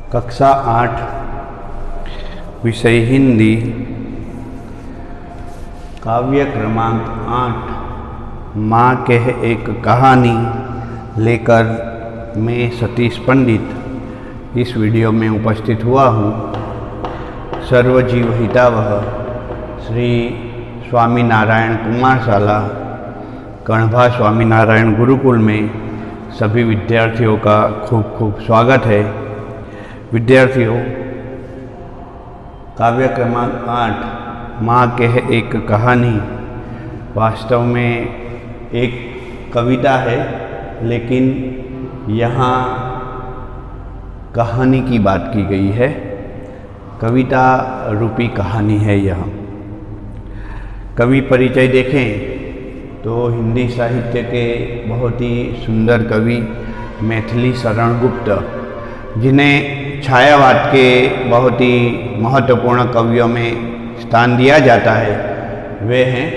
कक्षा 8 विषय हिंदी, काव्य क्रमांक 8 माँ कह एक कहानी लेकर मैं सतीश पंडित इस वीडियो में उपस्थित हुआ हूँ। सर्वजीव हितावह श्री स्वामीनारायण कुमारशाला कण्भा स्वामीनारायण गुरुकुल में सभी विद्यार्थियों का खूब खूब स्वागत है। विद्यार्थियों, काव्य क्रमांक 8 माँ कह एक कहानी वास्तव में एक कविता है, लेकिन यहाँ कहानी की बात की गई है। कविता रूपी कहानी है यह। कवि परिचय देखें तो हिंदी साहित्य के बहुत ही सुंदर कवि मैथिली शरण गुप्त, जिन्हें छायावाद के बहुत ही महत्वपूर्ण कवियों में स्थान दिया जाता है, वे हैं।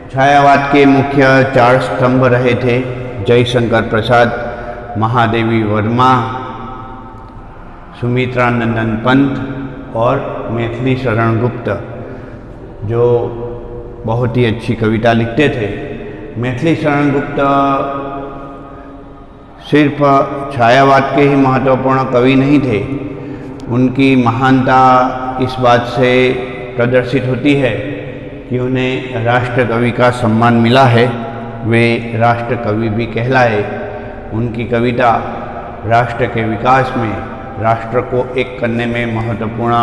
छायावाद के मुख्य 4 स्तंभ रहे थे: जयशंकर प्रसाद, महादेवी वर्मा, सुमित्रा नंदन पंत और मैथिली शरण गुप्त, जो बहुत ही अच्छी कविता लिखते थे। मैथिली शरण गुप्त सिर्फ छायावाद के ही महत्वपूर्ण कवि नहीं थे, उनकी महानता इस बात से प्रदर्शित होती है कि उन्हें राष्ट्र कवि का सम्मान मिला है। वे राष्ट्र कवि भी कहलाए। उनकी कविता राष्ट्र के विकास में, राष्ट्र को एक करने में महत्वपूर्ण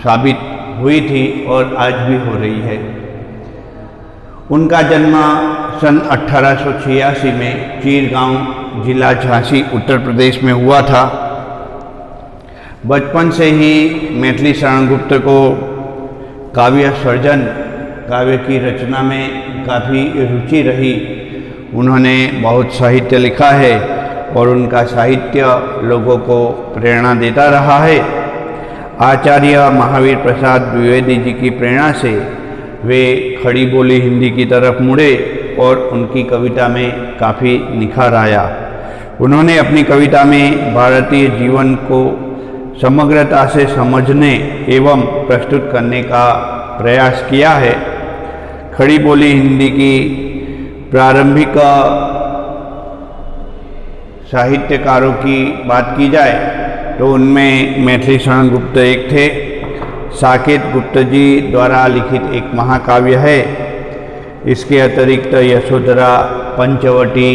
साबित हुई थी और आज भी हो रही है। उनका जन्म सन 1886 में चीरगांव जिला झांसी उत्तर प्रदेश में हुआ था। बचपन से ही मैथिली शरण गुप्त को काव्य सर्जन, काव्य की रचना में काफ़ी रुचि रही। उन्होंने बहुत साहित्य लिखा है और उनका साहित्य लोगों को प्रेरणा देता रहा है। आचार्य महावीर प्रसाद द्विवेदी जी की प्रेरणा से वे खड़ी बोली हिंदी की तरफ मुड़े और उनकी कविता में काफ़ी निखार आया। उन्होंने अपनी कविता में भारतीय जीवन को समग्रता से समझने एवं प्रस्तुत करने का प्रयास किया है। खड़ी बोली हिंदी की प्रारंभिक साहित्यकारों की बात की जाए तो उनमें मैथिली शरण गुप्त एक थे। साकेत गुप्त जी द्वारा लिखित एक महाकाव्य है। इसके अतिरिक्त यशोधरा, पंचवटी,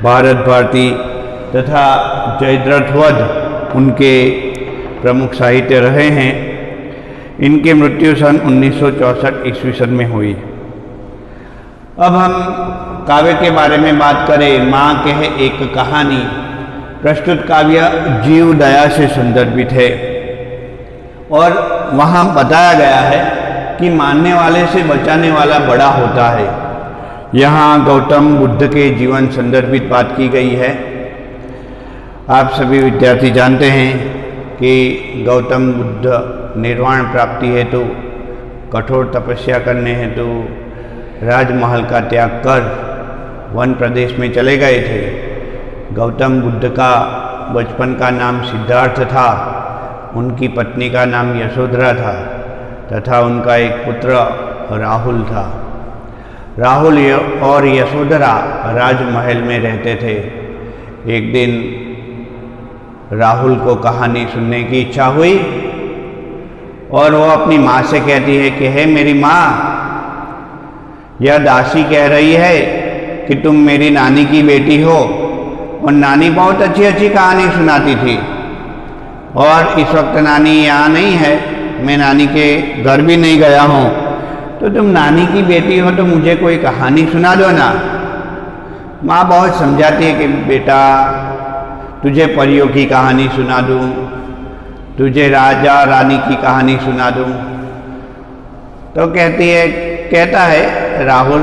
भारत भारती तथा जयद्रथवध उनके प्रमुख साहित्य रहे हैं। इनकी मृत्यु सन 1964 ईस्वी सन में हुई। अब हम काव्य के बारे में बात करें। माँ कह एक कहानी प्रस्तुत काव्य जीव दया से संदर्भित है और वहाँ बताया गया है कि मानने वाले से बचाने वाला बड़ा होता है। यहाँ गौतम बुद्ध के जीवन संदर्भित बात की गई है। आप सभी विद्यार्थी जानते हैं कि गौतम बुद्ध निर्वाण प्राप्ति हेतु, कठोर तपस्या करने हेतु राजमहल का त्याग कर वन प्रदेश में चले गए थे। गौतम बुद्ध का बचपन का नाम सिद्धार्थ था, उनकी पत्नी का नाम यशोधरा था तथा उनका एक पुत्र राहुल था। राहुल और यशोधरा राजमहल में रहते थे। एक दिन राहुल को कहानी सुनने की इच्छा हुई और वो अपनी माँ से कहती है कि हे मेरी माँ, यह दासी कह रही है कि तुम मेरी नानी की बेटी हो और नानी बहुत अच्छी अच्छी कहानी सुनाती थी और इस वक्त नानी यहाँ नहीं है, मैं नानी के घर भी नहीं गया हूँ, तो तुम नानी की बेटी हो तो मुझे कोई कहानी सुना दो ना। माँ बहुत समझाती है कि बेटा, तुझे परियों की कहानी सुना दूँ, तुझे राजा रानी की कहानी सुना दूँ। तो कहता है राहुल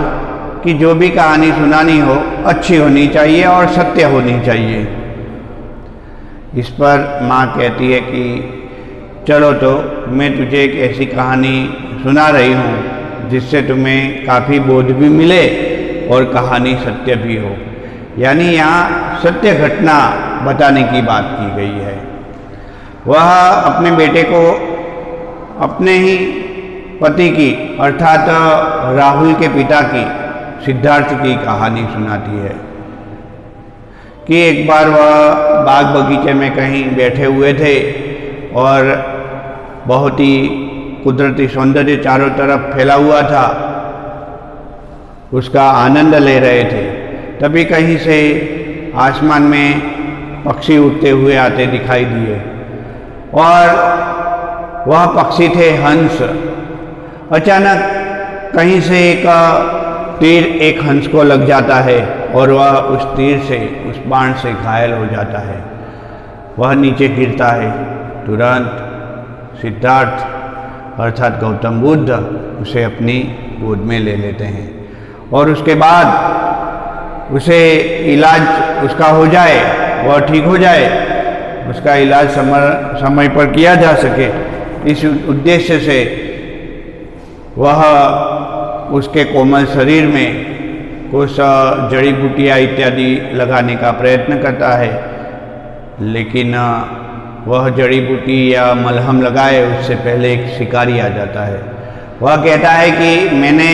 कि जो भी कहानी सुनानी हो अच्छी होनी चाहिए और सत्य होनी चाहिए। इस पर माँ कहती है कि चलो तो मैं तुझे एक ऐसी कहानी सुना रही हूँ जिससे तुम्हें काफ़ी बोध भी मिले और कहानी सत्य भी हो। यानी यहाँ सत्य घटना बताने की बात की गई है। वह अपने बेटे को अपने ही पति की अर्थात राहुल के पिता की, सिद्धार्थ की कहानी सुनाती है कि एक बार वह बाग बगीचे में कहीं बैठे हुए थे और बहुत ही कुदरती सौंदर्य चारों तरफ फैला हुआ था, उसका आनंद ले रहे थे। तभी कहीं से आसमान में पक्षी उड़ते हुए आते दिखाई दिए और वह पक्षी थे हंस। अचानक कहीं से एक तीर एक हंस को लग जाता है और वह उस तीर से, उस बाण से घायल हो जाता है। वह नीचे गिरता है। तुरंत सिद्धार्थ अर्थात गौतम बुद्ध उसे अपनी गोद में ले लेते हैं और उसके बाद उसे इलाज उसका हो जाए, वह ठीक हो जाए, उसका इलाज समय पर किया जा सके, इस उद्देश्य से वह उसके कोमल शरीर में कुछ जड़ी बूटियाँ इत्यादि लगाने का प्रयत्न करता है। लेकिन वह जड़ी बूटी या मलहम लगाए उससे पहले एक शिकारी आ जाता है। वह कहता है कि मैंने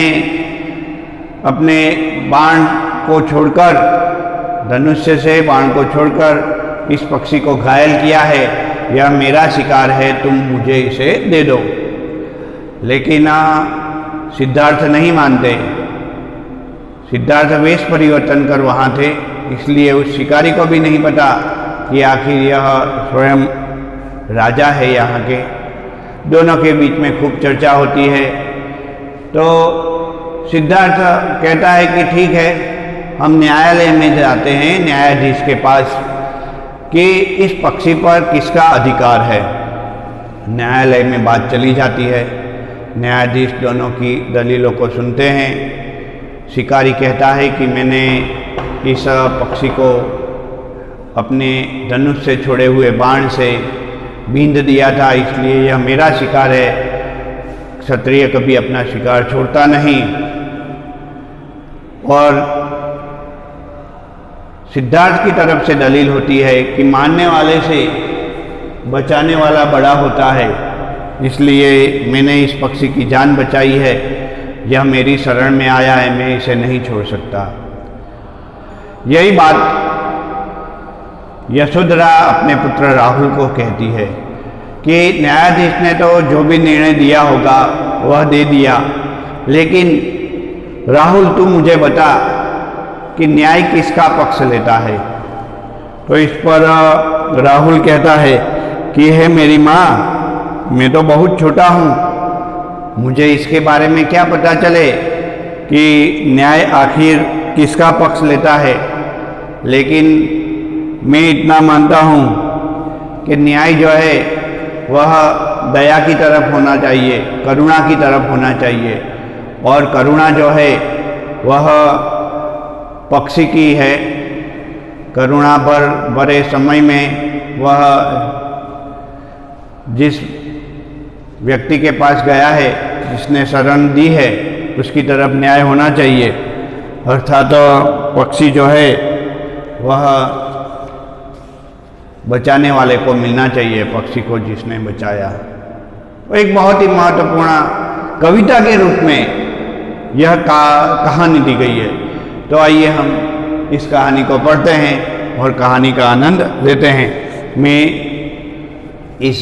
अपने बाण को छोड़कर, धनुष्य से बाण को छोड़कर इस पक्षी को घायल किया है, यह मेरा शिकार है, तुम मुझे इसे दे दो। लेकिन सिद्धार्थ नहीं मानते। सिद्धार्थ वेश परिवर्तन कर वहाँ थे, इसलिए उस शिकारी को भी नहीं पता कि आखिर यह स्वयं राजा है यहाँ के। दोनों के बीच में खूब चर्चा होती है। तो सिद्धार्थ कहता है कि ठीक है, हम न्यायालय में जाते हैं, न्यायाधीश के पास, कि इस पक्षी पर किसका अधिकार है। न्यायालय में बात चली जाती है। न्यायाधीश दोनों की दलीलों को सुनते हैं। शिकारी कहता है कि मैंने इस पक्षी को अपने धनुष से छोड़े हुए बाण से बींध दिया था, इसलिए यह मेरा शिकार है। क्षत्रिय कभी अपना शिकार छोड़ता नहीं। और सिद्धार्थ की तरफ से दलील होती है कि मारने वाले से बचाने वाला बड़ा होता है, इसलिए मैंने इस पक्षी की जान बचाई है। यह मेरी शरण में आया है, मैं इसे नहीं छोड़ सकता। यही बात यशोधरा अपने पुत्र राहुल को कहती है कि न्यायाधीश ने तो जो भी निर्णय दिया होगा वह दे दिया, लेकिन राहुल तू मुझे बता कि न्याय किसका पक्ष लेता है। तो इस पर राहुल कहता है कि हे मेरी माँ, मैं तो बहुत छोटा हूँ, मुझे इसके बारे में क्या पता चले कि न्याय आखिर किसका पक्ष लेता है। लेकिन मैं इतना मानता हूँ कि न्याय जो है वह दया की तरफ होना चाहिए, करुणा की तरफ होना चाहिए। और करुणा जो है वह पक्षी की है। करुणा पर बड़े समय में वह जिस व्यक्ति के पास गया है, जिसने शरण दी है, उसकी तरफ न्याय होना चाहिए। अर्थात पक्षी जो है वह बचाने वाले को मिलना चाहिए, पक्षी को जिसने बचाया। एक बहुत ही महत्वपूर्ण कविता के रूप में यह कहानी दी गई है। तो आइए हम इस कहानी को पढ़ते हैं और कहानी का आनंद लेते हैं। मैं इस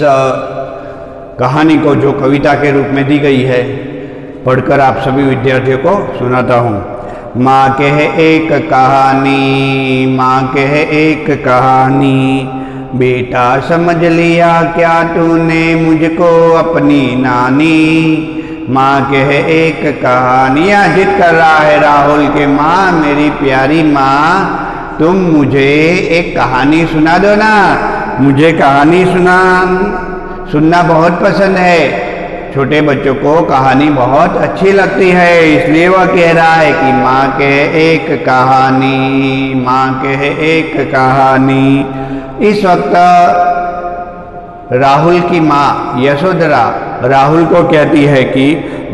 कहानी को जो कविता के रूप में दी गई है पढ़कर आप सभी विद्यार्थियों को सुनाता हूँ। माँ कहे एक कहानी, माँ कहे एक कहानी, बेटा समझ लिया क्या तूने मुझको अपनी नानी। माँ कहे एक कहानी, जिद कर रहा है राहुल के माँ, मेरी प्यारी माँ तुम मुझे एक कहानी सुना दो ना, मुझे कहानी सुनना बहुत पसंद है। छोटे बच्चों को कहानी बहुत अच्छी लगती है, इसलिए वह कह रहा है कि माँ कहे एक कहानी, माँ कहे एक कहानी। इस वक्त राहुल की माँ यशोधरा राहुल को कहती है कि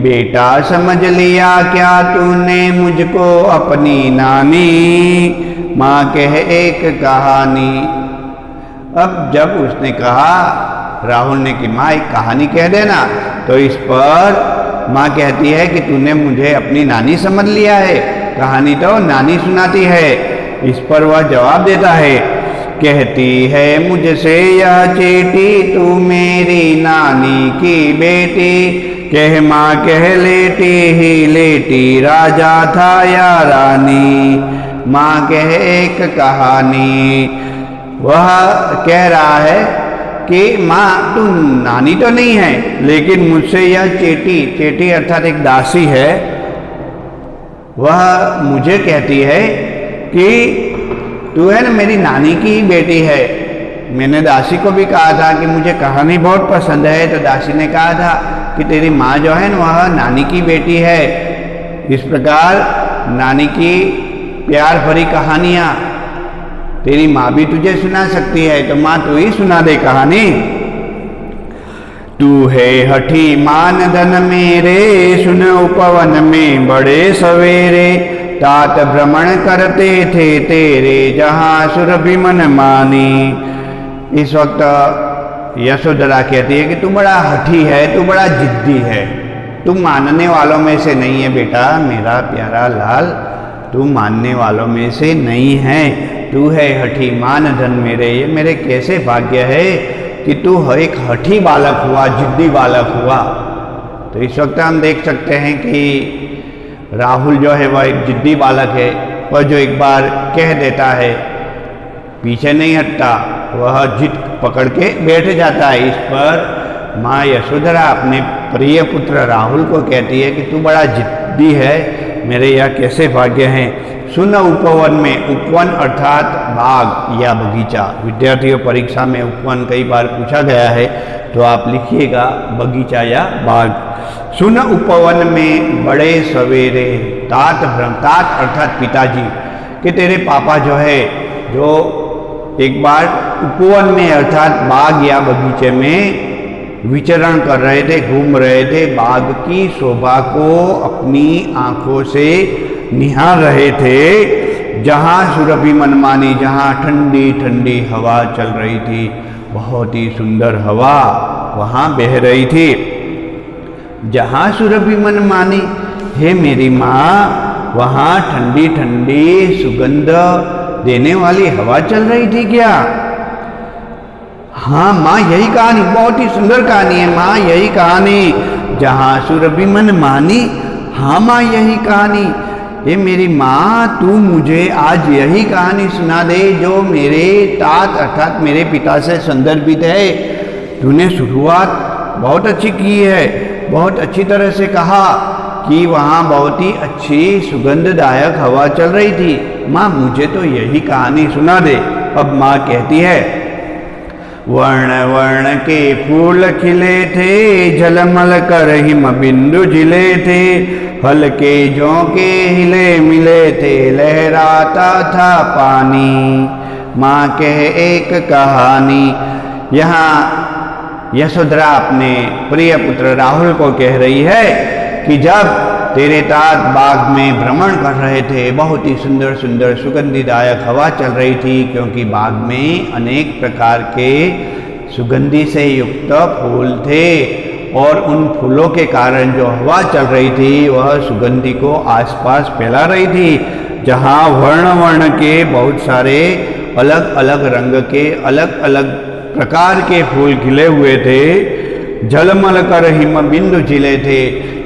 बेटा समझ लिया क्या तूने मुझको अपनी नानी। माँ कहे एक कहानी। अब जब उसने कहा, राहुल ने कि माँ एक कहानी कह देना, तो इस पर माँ कहती है कि तूने मुझे अपनी नानी समझ लिया है, कहानी तो नानी सुनाती है। इस पर वह जवाब देता है, कहती है मुझसे यह चेटी तू मेरी नानी की बेटी, कह माँ कह लेटी ही लेटी राजा था या रानी, माँ कह एक कहानी। वह कह रहा है कि माँ तू नानी तो नहीं है, लेकिन मुझसे यह चेटी, चेटी अर्थात एक दासी है, वह मुझे कहती है कि तू है ना मेरी नानी की बेटी है। मैंने दासी को भी कहा था कि मुझे कहानी बहुत पसंद है, तो दासी ने कहा था कि तेरी माँ जो है ना वह नानी की बेटी है। इस प्रकार नानी की प्यार भरी कहानियाँ तेरी माँ भी तुझे सुना सकती है, तो माँ तू ही सुना दे कहानी। तू है हठी मान धन मेरे, सुन उपवन में बड़े सवेरे, तात भ्रमण करते थे तेरे जहाँ सुरभि मन मानी। इस वक्त यशोधरा कहती है कि तू बड़ा हठी है, तू बड़ा जिद्दी है, तू मानने वालों में से नहीं है बेटा, मेरा प्यारा लाल, तू मानने वालों में से नहीं है, तू है हठी मान धन मेरे। ये मेरे कैसे भाग्य है कि तू एक हठी बालक हुआ, जिद्दी बालक हुआ। तो इस वक्त हम देख सकते हैं कि राहुल जो है वह एक जिद्दी बालक है, वह जो एक बार कह देता है पीछे नहीं हटता, वह जिद पकड़ के बैठ जाता है। इस पर माँ यशोधरा अपने प्रिय पुत्र राहुल को कहती है कि तू बड़ा जिद्दी है, मेरे यह कैसे भाग्य हैं। सुन उपवन में, उपवन अर्थात बाग या बगीचा। विद्यार्थियों परीक्षा में उपवन कई बार पूछा गया है, तो आप लिखिएगा बगीचा या बाग। सुन उपवन में बड़े सवेरे, तात भ्रम, तात अर्थात पिताजी, कि तेरे पापा जो है जो एक बार उपवन में अर्थात बाग या बगीचे में विचरण कर रहे थे, घूम रहे थे, बाग की शोभा को अपनी आंखों से निहार रहे थे, जहाँ सुरभि मनमानी, जहाँ ठंडी ठंडी हवा चल रही थी, बहुत ही सुंदर हवा वहाँ बह रही थी। जहाँ सुरभि मनमानी, हे मेरी माँ, वहाँ ठंडी ठंडी सुगंध देने वाली हवा चल रही थी क्या? हाँ माँ, यही कहानी, बहुत ही सुंदर कहानी है माँ, यही कहानी, जहाँ सुरभि मनमानी। हाँ माँ, यही कहानी। ये मेरी माँ, तू मुझे आज यही कहानी सुना दे जो मेरे तात अर्थात मेरे पिता से संदर्भित है। तूने शुरुआत बहुत अच्छी की है, बहुत अच्छी तरह से कहा कि वहाँ बहुत ही अच्छी सुगंधदायक हवा चल रही थी। माँ, मुझे तो यही कहानी सुना दे। अब माँ कहती है, वर्ण वर्ण के फूल खिले थे, झलमल कर हिम बिंदु झिले थे, हल्के झोंके हिले मिले थे, लहराता था पानी। माँ कह एक कहानी। यहाँ यशोधरा अपने प्रिय पुत्र राहुल को कह रही है कि जब तेरे तात बाग में भ्रमण कर रहे थे, बहुत ही सुंदर सुंदर सुगंधिदायक हवा चल रही थी, क्योंकि बाग में अनेक प्रकार के सुगंधि से युक्त फूल थे, और उन फूलों के कारण जो हवा चल रही थी वह सुगंधि को आसपास फैला रही थी। जहाँ वर्ण वर्ण के बहुत सारे अलग अलग रंग के अलग अलग प्रकार के फूल खिले हुए थे, झलमल कर हिम बिंदु झिले थे।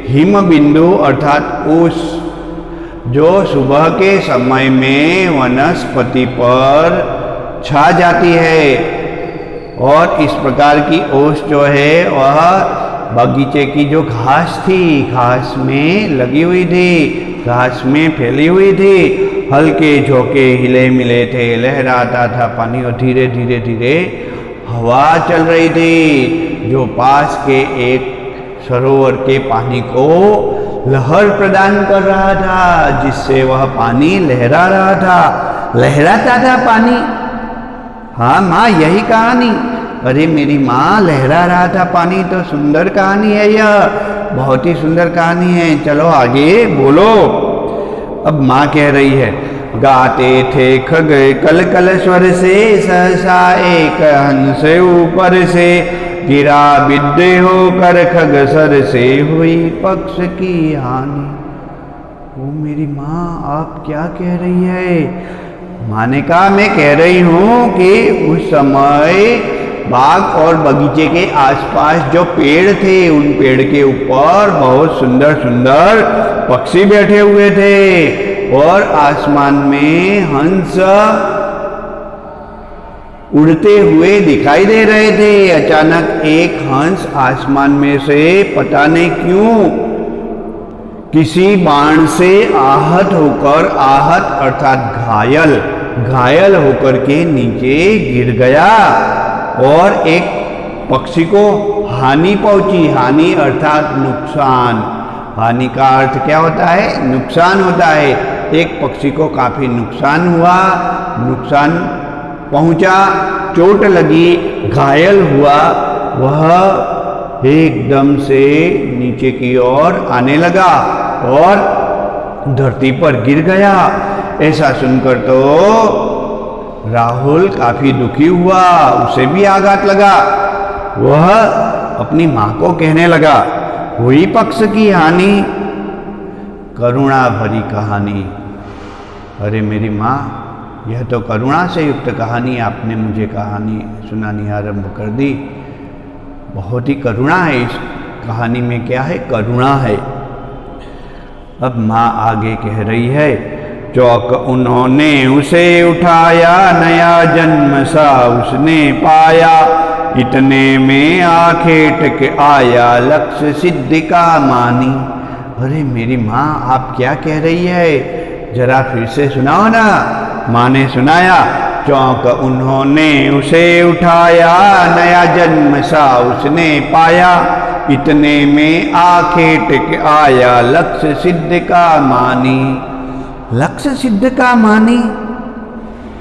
हिम बिंदु अर्थात ओस, जो सुबह के समय में वनस्पति पर छा जाती है, और इस प्रकार की ओस जो है वह बगीचे की जो घास थी, घास में लगी हुई थी, घास में फैली हुई थी, हल्के झोंके हिले मिले थे, लहराता था पानी, और धीरे धीरे धीरे हवा चल रही थी, जो पास के एक सरोवर के पानी को लहर प्रदान कर रहा था, जिससे वह पानी लहरा रहा था, लहराता था पानी। हाँ माँ, यही कहानी। अरे मेरी माँ, लहरा रहा था पानी, तो सुंदर कहानी है यह, बहुत ही सुंदर कहानी है, चलो आगे बोलो। अब माँ कह रही है, गाते थे खग कल कल स्वर से, सहसा एक हंस ऊपर से गिरा, विद्य होकर खग सर से हुई पक्ष की हानि। ओ मेरी माँ, आप क्या कह रही है? माँ ने कहा, मैं कह रही हूँ कि उस समय बाग और बगीचे के आसपास जो पेड़ थे, उन पेड़ के ऊपर बहुत सुंदर सुंदर पक्षी बैठे हुए थे और आसमान में हंस उड़ते हुए दिखाई दे रहे थे। अचानक एक हंस आसमान में से पता नहीं क्यों किसी बाण से आहत अर्थात घायल होकर के नीचे गिर गया और एक पक्षी को हानि पहुंची। हानि अर्थात नुकसान। हानि का अर्थ क्या होता है? नुकसान होता है। एक पक्षी को काफी नुकसान हुआ, नुकसान पहुंचा, चोट लगी, घायल हुआ। वह एकदम से नीचे की ओर आने लगा और धरती पर गिर गया। ऐसा सुनकर तो राहुल काफी दुखी हुआ, उसे भी आघात लगा। वह अपनी मां को कहने लगा, हुई पक्ष की हानि, करुणा भरी कहानी। अरे मेरी माँ, यह तो करुणा से युक्त कहानी आपने मुझे कहानी सुनानी आरंभ कर दी। बहुत ही करुणा है इस कहानी में। क्या है? करुणा है। अब माँ आगे कह रही है, चौक उन्होंने उसे उठाया, नया जन्म सा उसने पाया, इतने में आखेट के आया, लक्ष्य सिद्धि का मानी। अरे मेरी माँ, आप क्या कह रही है? जरा फिर से सुनाओ ना। माँ ने सुनाया, चौक उन्होंने उसे उठाया, नया जन्म सा उसने पाया, इतने में आखेट के आया, लक्ष्य सिद्ध का मानी। लक्ष्य सिद्ध का मानी,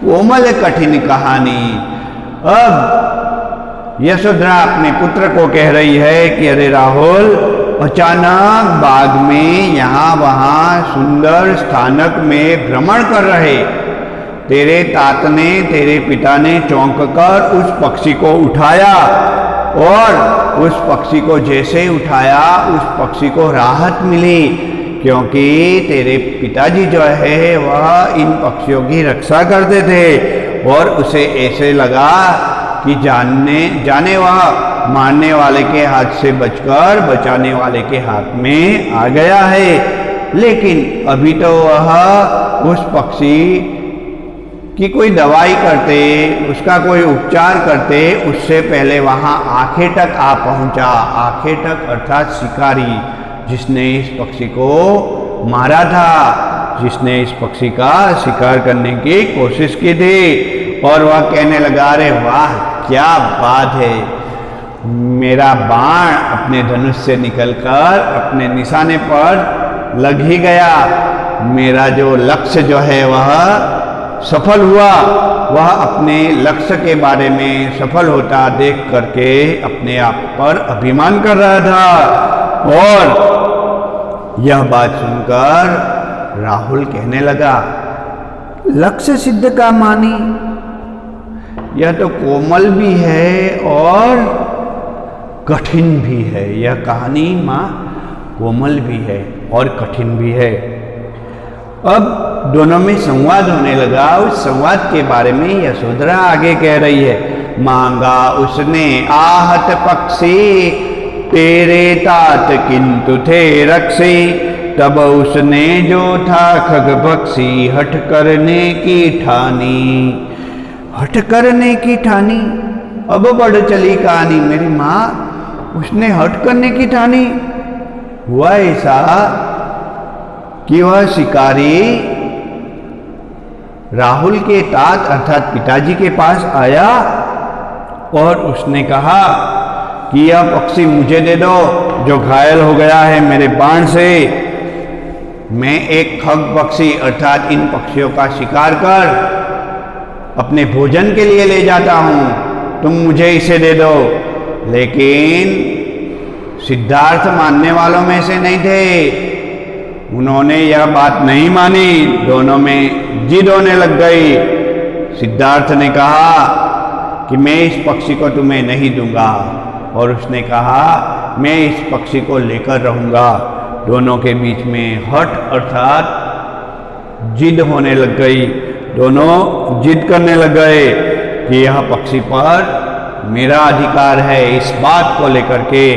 कोमल कठिन कहानी। अब यशोधरा अपने पुत्र को कह रही है कि अरे राहुल, अचानक बाग में यहाँ वहाँ सुंदर स्थानक में भ्रमण कर रहे तेरे तात ने, तेरे पिता ने चौंक कर उस पक्षी को उठाया और उस पक्षी को जैसे उठाया, उस पक्षी को राहत मिली, क्योंकि तेरे पिताजी जो है वह इन पक्षियों की रक्षा करते थे और उसे ऐसे लगा कि जाने वह मारने वाले के हाथ से बचकर बचाने वाले के हाथ में आ गया है। लेकिन अभी तो वह उस पक्षी की कोई दवाई करते, उसका कोई उपचार करते, उससे पहले वहाँ आखे तक आ पहुँचा। आखे तक अर्थात शिकारी, जिसने इस पक्षी को मारा था, जिसने इस पक्षी का शिकार करने की कोशिश की थी। और वह कहने लगा, अरे वाह क्या बात है, मेरा बाण अपने धनुष से निकलकर अपने निशाने पर लग ही गया। मेरा जो लक्ष्य जो है वह सफल हुआ। वह अपने लक्ष्य के बारे में सफल होता देख करके अपने आप पर अभिमान कर रहा था। और यह बात सुनकर राहुल कहने लगा, लक्ष्य सिद्ध का मानी, यह तो कोमल भी है और कठिन भी है। यह कहानी माँ कोमल भी है और कठिन भी है। अब दोनों में संवाद होने लगा। उस संवाद के बारे में यशोधरा आगे कह रही है, मांगा उसने आहत पक्षी, तेरे तात किंतु थे रक्षी, तब उसने जो था खग पक्षी, हठ करने की ठानी। हठ करने की ठानी। अब बढ़ चली कहानी। मेरी माँ, उसने हठ करने की ठानी। हुआ ऐसा कि वह शिकारी राहुल के तात अर्थात पिताजी के पास आया और उसने कहा कि यह पक्षी मुझे दे दो जो घायल हो गया है मेरे बाण से। मैं एक खग पक्षी अर्थात इन पक्षियों का शिकार कर अपने भोजन के लिए ले जाता हूँ, तुम मुझे इसे दे दो। लेकिन सिद्धार्थ मानने वालों में से नहीं थे। उन्होंने यह बात नहीं मानी। दोनों में जिद होने लग गई। सिद्धार्थ ने कहा कि मैं इस पक्षी को तुम्हें नहीं दूंगा, और उसने कहा मैं इस पक्षी को लेकर रहूंगा। दोनों के बीच में हठ अर्थात जिद होने लग गई। दोनों जिद करने लग गए कि यह पक्षी पर मेरा अधिकार है, इस बात को लेकर के।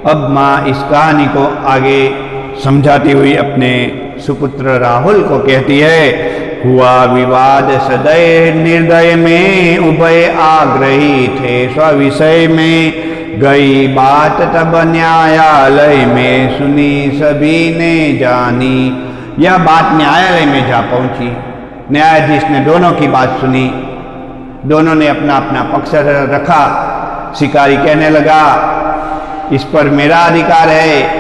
अब माँ इस कहानी को आगे समझाती हुई अपने सुपुत्र राहुल को कहती है, हुआ विवाद सदैव निर्दय में, उभय आग्रही थे स्विषय में, गई बात तब न्यायालय में, सुनी सभी ने जानी। यह बात न्यायालय में जा पहुंची। न्यायाधीश ने दोनों की बात सुनी, दोनों ने अपना अपना पक्ष रखा। शिकारी कहने लगा इस पर मेरा अधिकार है,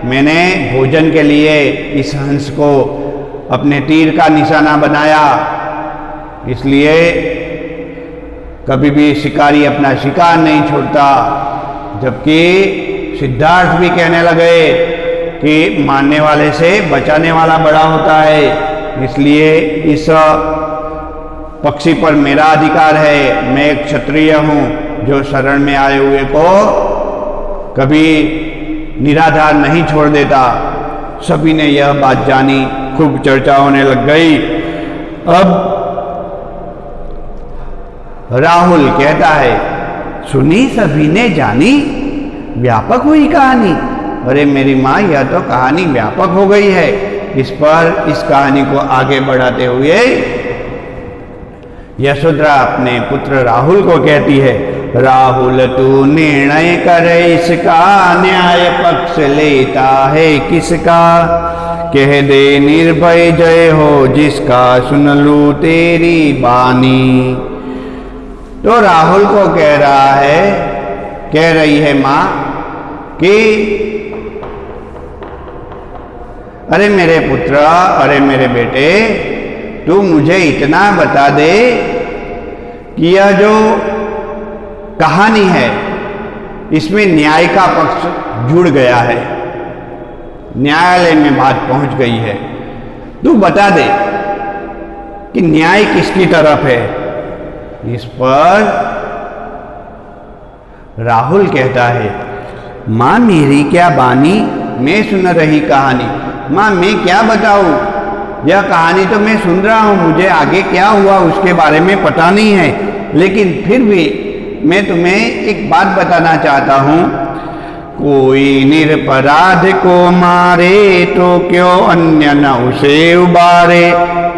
मैंने भोजन के लिए इस हंस को अपने तीर का निशाना बनाया, इसलिए कभी भी शिकारी अपना शिकार नहीं छोड़ता। जबकि सिद्धार्थ भी कहने लगे कि मारने वाले से बचाने वाला बड़ा होता है, इसलिए इस पक्षी पर मेरा अधिकार है। मैं एक क्षत्रिय हूँ जो शरण में आए हुए को कभी निराधार नहीं छोड़ देता। सभी ने यह बात जानी, खूब चर्चा होने लग गई। अब राहुल कहता है सुनी सभी ने जानी, व्यापक हुई कहानी। अरे मेरी माँ, यह तो कहानी व्यापक हो गई है। इस पर इस कहानी को आगे बढ़ाते हुए यशोधरा अपने पुत्र राहुल को कहती है, राहुल तू निर्णय करे इसका, न्याय पक्ष लेता है किसका, कह दे निर्भय जय हो जिसका, सुन लू तेरी बानी। तो राहुल को कह रही है माँ कि अरे मेरे पुत्र, अरे मेरे बेटे, तू मुझे इतना बता दे कि यह जो कहानी है इसमें न्याय का पक्ष जुड़ गया है, न्यायालय में बात पहुंच गई है। तू बता दे कि न्याय किसकी तरफ है। इस पर राहुल कहता है, माँ मेरी क्या बानी, मैं सुन रही कहानी। माँ मैं क्या बताऊं, यह कहानी तो मैं सुन रहा हूं, मुझे आगे क्या हुआ उसके बारे में पता नहीं है, लेकिन फिर भी मैं तुम्हें एक बात बताना चाहता हूं। कोई निरपराध को मारे तो क्यों अन्य न उसे उबारे,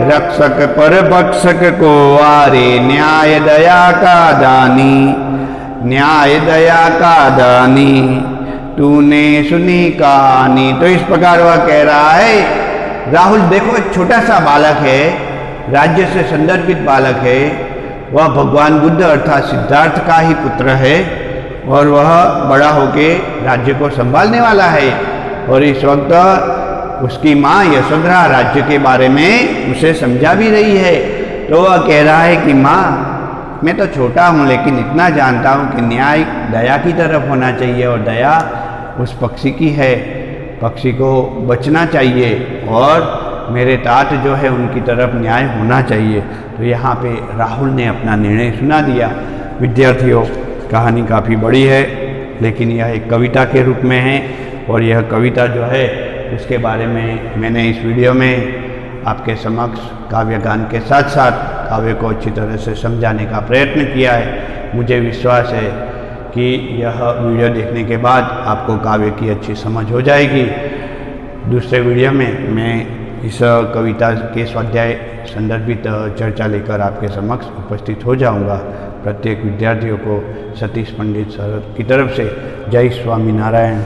रक्षक पर भक्षक को आरे, न्याय दया का दानी, न्याय दया का दानी, तूने सुनी कहानी। तो इस प्रकार वह कह रहा है, राहुल देखो एक छोटा सा बालक है, राज्य से संदर्भित बालक है, वह भगवान बुद्ध अर्थात सिद्धार्थ का ही पुत्र है, और वह बड़ा होके राज्य को संभालने वाला है। और इस वक्त उसकी माँ यशोधरा राज्य के बारे में उसे समझा भी रही है। तो वह कह रहा है कि माँ मैं तो छोटा हूँ, लेकिन इतना जानता हूँ कि न्याय दया की तरफ होना चाहिए, और दया उस पक्षी की है, पक्षी को बचना चाहिए, और मेरे तात जो है उनकी तरफ न्याय होना चाहिए। तो यहाँ पे राहुल ने अपना निर्णय सुना दिया। विद्यार्थियों, कहानी काफ़ी बड़ी है, लेकिन यह एक कविता के रूप में है, और यह कविता जो है उसके बारे में मैंने इस वीडियो में आपके समक्ष काव्य गान के साथ साथ काव्य को अच्छी तरह से समझाने का प्रयत्न किया है। मुझे विश्वास है कि यह वीडियो देखने के बाद आपको काव्य की अच्छी समझ हो जाएगी। दूसरे वीडियो में मैं इस कविता के स्वाध्याय संदर्भित चर्चा लेकर आपके समक्ष उपस्थित हो जाऊंगा। प्रत्येक विद्यार्थियों को सतीश पंडित सर की तरफ से जय स्वामीनारायण।